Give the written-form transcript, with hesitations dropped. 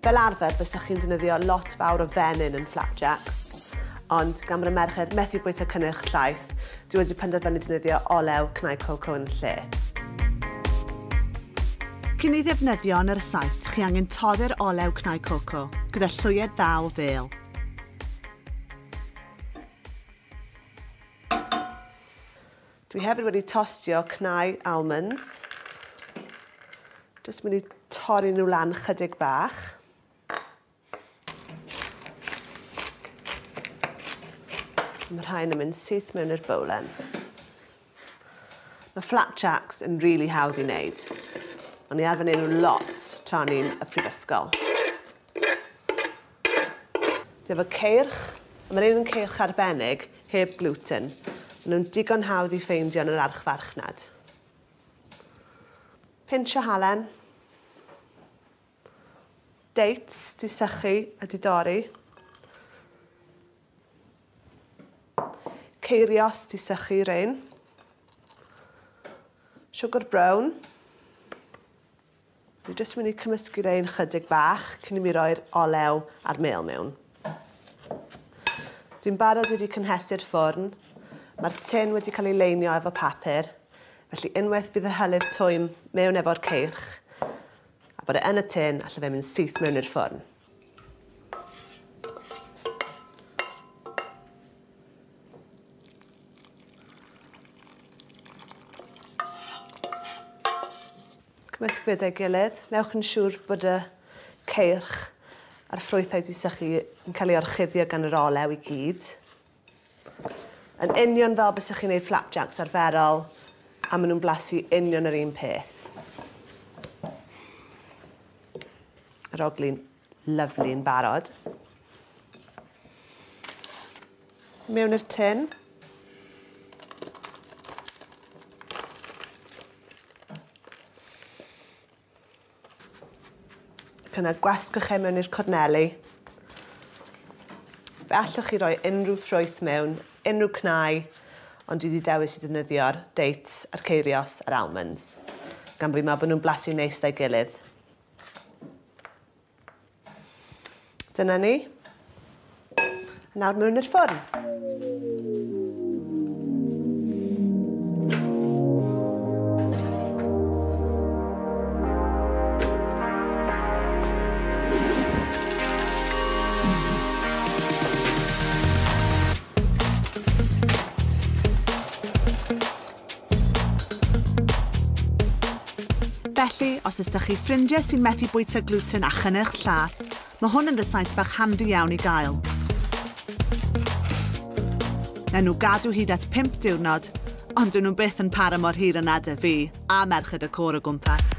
Fel arfer, bysach chi'n defnyddio lot fawr o menyn yn Flapjacks, ond gan bod y merched methu bwyta cynnyrch llaeth, dwi wedi penderfynu defnyddio olew cnau coco yn lle. Cyn ei ddefnyddio yn yr sait, chi angen toddi'r olew cnau coco gyda llwyed dda o fel. Dwi hefyd wedi tostio cnau almonds. Jyst mynd i torri nhw lan chydig bach. Mae rhain yn mynd syth mewn i'r bowlen. Mae Flapjacks yn rili hawdd i wneud. Ond ni arfer wneud nhw lot tra ni'n y prifysgol. Dwi efo ceirch. Mae'r un yn ceirch arbennig, heb glwten. Maen nhw'n digon hawdd i ffeindio yn yr archfarchnad. Pinch o halen. Dates di sychu a di dorri. Ceirios di sychu rhain. Siwgr brown. Dwi jyst mynd i cymysgu rhain chydig bach cyn i mi roi'r olew a'r mêl mewn. Dwi'n barod wedi cynhesu'r ffwrn. Mae'r tin wedi cael ei leinio efo papur, felly unwaith bydd y hylif twym mewn efo'r ceirch, a bod e yn y tin allai fe mynd syth mewn i'r ffwrn. Cymysg gyda'i gilydd, newch yn siŵr bod y ceirch a'r ffrwythau di sychu yn cael ei orchuddio gan yr olew i gyd. Yn union fel bysach chi'n gwneud Flapjacks arferol, a maen nhw'n blasu union yr un peth. Yr oglin lyflu yn barod. Mewn i'r tin. Yna gwasgwch e mewn i'r corneli. Fe allwch chi roi unrhyw ffrwyth mewn, unrhyw cnau, ond dwi wedi dewis i defnyddio'r dates, a'r ceirios, a'r almonds. Gan bod fi'n meddwl bod nhw'n blasu neis da'i gilydd. Dyna ni. Nawr mewn i'r ffwrn. Felly, os ydych chi ffrindiau sy'n methu bwyta glwten a gynnyrch llaeth, mae hwn yn rysait bach handi iawn i gael. Newn nhw gadw hyd at 5 diwrnod, ond dyn nhw byth yn para mor hir yn adau fi a merched y côr o gwmpas.